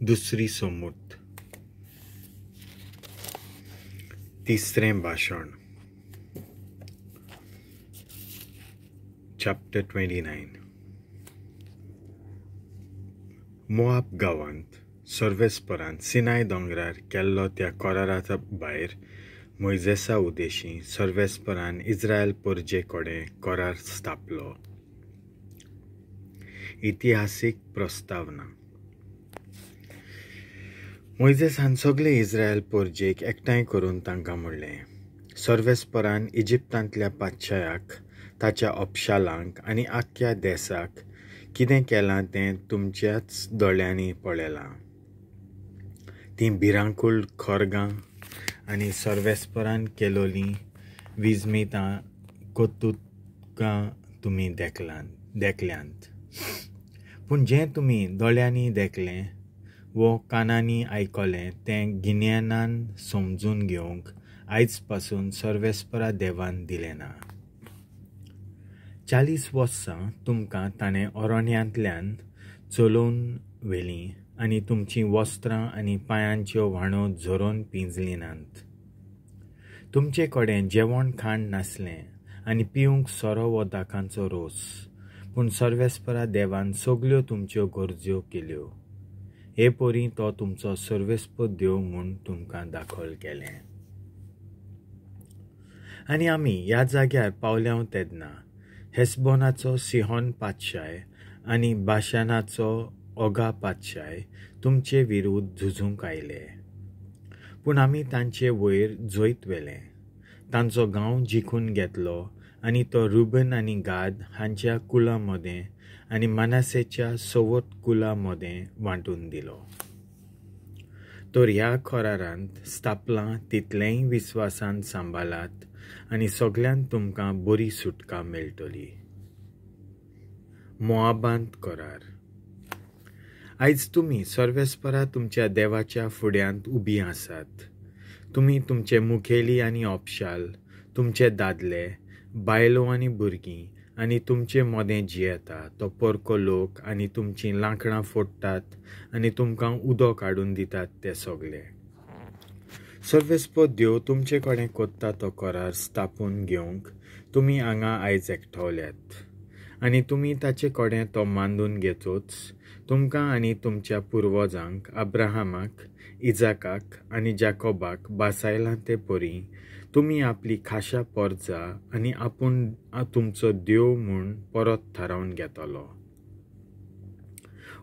दुसरी समूत. तिसरें भाशण. चॅप्टर 29. मोआब गांवांत सर्वेस्परान सिनाय दोंगरार केल्लो त्या कोरारा भायर मोइजेसा उदेशी सर्वेस्परान इस्रायल परजे कडेन कोरार स्थापलो. इतिहासीक प्रस्तावना. मोइजेसान सगळे इस्रायल परजेक एकठांय करून तांकां म्हणलें, सर्वेस्परान इजिप्तांतल्या पातशायाक, ताच्या अपशालांक आनी आख्ख्या देशाक कितें केलां तें तुमच्याच दोळ्यांनी पळयलां. तीं भिरांकूळ खोरगां आनी सर्वेस्परान केलोलीं विजमितां कोतुकां तुमी देखल्यांत. पूण जें तुमी दोळ्यांनी देखलें वो कानांनी आयकलें तें गिन्यानान समजून घेवंक आयज पासून सर्वेस्परा देवान दिलें ना. 40 वर्सां तुमकां ताणें अरण्यांतल्यान चलोवन व्हेलीं आनी तुमचीं वस्त्रां आनी पांयांच्यो व्हाणो झरोवन पिंजली नात. तुमचे कडेन जेवण खाण नासलें आनी पिवंक सोरो वो दाखांचो रोस, पूण सर्वेस्परा देवान सगल्यो तुमच्यो गरज्यो केल्यो. हे पोरी तो तुमचो सर्वेस्प देव म्हूण तुमकां दाखल केलें. आनी आमी ह्या जाग्यार पावल्या तेन्ना हेसबोनाचो सिहोन पातशाय आनी बाशानाचो ओगा पातशाय तुमचे विरुद्ध झुजूंक आयले. पूण आमी तांचे वयर जैत व्हेलें, तांचो गांव जिखून घेतलो आनी तो रुबन आनी गाद हांच्या कुळां मदें आनी मानासेच्या चवथ कुळां मदें वांटून दिलो. तर ह्या खोरारांत स्थापलां तितलेंय विस्वासान सांबाळात आनी सगळ्यांत तुमकां बरी सुटका मेळटली. मोआबांत कोरार. आयज तुमी सर्वेस्परा तुमच्या देवाच्या फुड्यांत उबी आसात. तुमी तुमचे मुखेली आनी अपशाल, तुमचे दादले, बायलो आनी भुरगीं आनी तुमचे मदें जियेता तो परको लोक आनी तुमचीं लांकडां फोडटात आनी तुमकां उदक काडून दितात ते सगळे. सर्वेस्प देव तुमचे कडेन कोत्ता तो कोरार स्थापून घेवंक तुमी हांगा आयज एकठावल्यात. आनी तुमी ताचे कडेन तो मांडून घेतोच तुमकां आनी तुमच्या पुर्वजांक अब्राहमाक, इजाकाक आनी जाकोबाक बासायलां ते परी तुमी आपली खाशा परजा आनी आपूण तुमचो देव म्हूण परत थारावन घेतलो.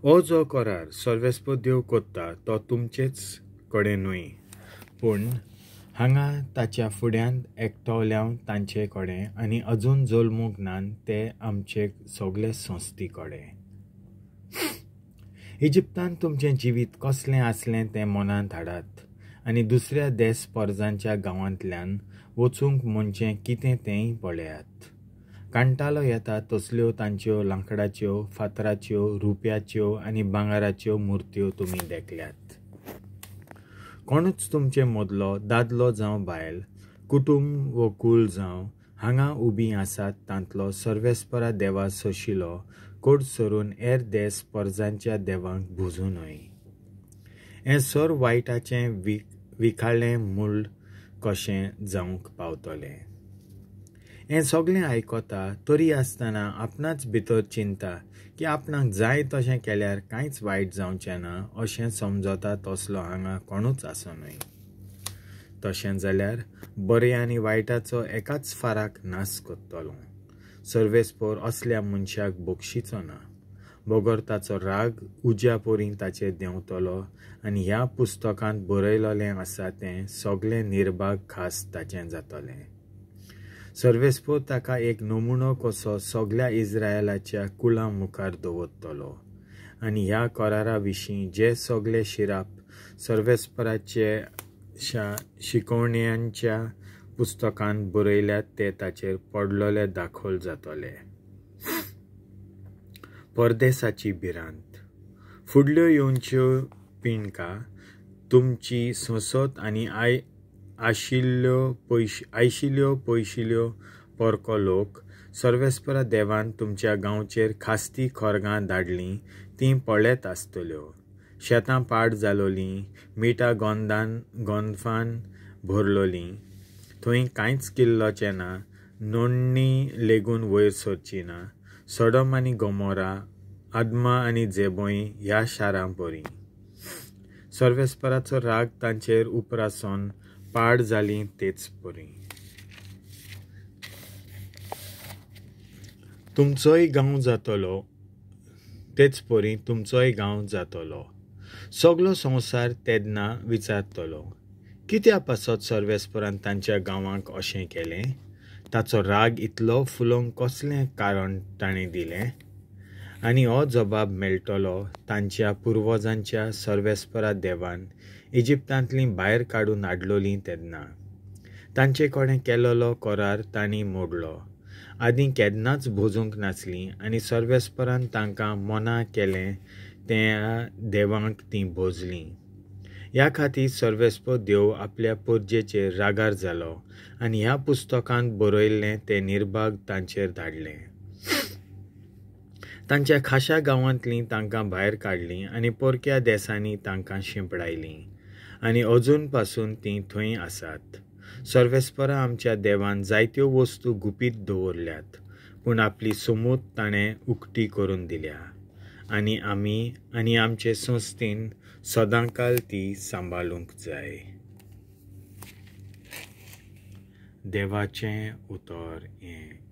हो जो कोरार सर्वेस्प देव कोत्ता तो तुमचेच कडेन न्हय, पूण हांगा ताच्या फुड्यांत एकठावल्या तांचे कडेन आनी अजून जल्मूंक नान ते आमचे सगळे संस्थी कडेन. इजिप्तांत तुमचें जिवीत कसलें आसलें तें मनांत हाडात आनी दुसऱ्या देश परजांच्या गांवांतल्यान वचूंक म्हणचें कितें तेंय पळयात. कांटालो येता तसल्यो तांच्यो लांकडाच्यो, फातराच्यो, रुप्याच्यो आनी भांगाराच्यो मुर्त्यो तुमी देखल्यात. कोणूच तुमचे मदलो दादलो जावं बायल, कुटुंब वो कुळ जावं हांगा उबी आसात तांतलो सर्वेस्परा देवा सोशिलो कोड सरून हेर देश परजांच्या देवांक भुजू न्हय. हें सर वायटाचें विखाळ्ळें मूळ कशें जावंक पावतलें. हें सगळें आयकता तरी आसतना आपणाच भितर चिंता की आपणाक जाय तशें केल्यार कांयच वायट जावचें ना अशें समजता तसलो हांगा कोणूच आसो न्हय. तशें जाल्यार बरें आनी वायटाचो एकाच फाराक नाश कोत्तलो. सर्वेस्पर असल्या मनशाक बक्षिचो ना, बगर ताचो राग उज्या पोरी ताचेर देंवतलो आनी ह्या पुस्तकांत बरयलोलें आसा तें सगळें निर्भाग खास ताचें जातलें. सर्वेस्पर ताका एक नमुनो कसो सगळ्या इस्रायलाच्या कुळां मुखार दवरतलो आनी ह्या कोरारा विशीं जे सगळे शिराप सर्वेस्पराचे शिकवण्यांच्या पुस्तकांत बरयल्यात ते ताचेर पडलोले दाखल जातले. परदेसाची भिरांत. फुडल्यो येवच्यो पिणकां तुमची संसद आनी आयशिल्ल्यो पयशिल्ल्यो परको लोक सर्वेस्परा देवान तुमच्या गांवचेर खास्ती खोरगां धाडलीं तीं पळयत आसतल्यो. शेतां पाड जालोलीं, मिठा गोंदफान भरलोलीं, थंय कांयच किल्लोचें ना, नोंदणी लेगून वयर सरची ना. सडोम आनी गोमोरा, आदमा आनी जेबोय ह्या शारां बरीं. सर्वेस्पराचो राग तांचेर उपरासन पाड जालीं तेच बरीं. तुमचोय गांव जातलो तेच परी तुमचोय गांव जातलो. सगलो संवसार तेदना विचारतलो, कित्या पासत सर्वेस्परान तांच्या गांवांक अशें केलें? ताचो राग इतलो फुलोवंक कसलें कारण ताणें दिलें? आनी हो जबाब मेळटलो तांच्या पुर्वजांच्या सर्वेस्परा देवान इजिप्तांतलीं भायर काडून हाडलोलीं तेन्ना. तांचे कडेन केलोलो करार तांणी मोडलो. आदीं केन्नाच भोजूंक नासलीं आनी सर्वेस्परान तांकां मना केलें त्या देवांक तीं भोजलीं. ह्या खातीर सर्वेस्प देव आपल्या पुर्जेचेर रागार जालो आनी ह्या पुस्तकांत बरयल्लें तें निर्भाग तांचेर धाडलें. तांच्या खाशा गांवांतलीं तांकां भायर काडलीं आनी परक्या देसांनी तांकां शिंपडायलीं आनी अजून पासून तीं थंय आसात. सर्वेस्परा आमच्या देवान जायत्यो वस्तू गुपीत दवरल्यात, पूण आपली समूत ताणें उक्ती करून दिल्या आनी आमी आनी आमचे संस्थेन सदांकाल ती सांबाळूंक जाय. देवाचें उतर हें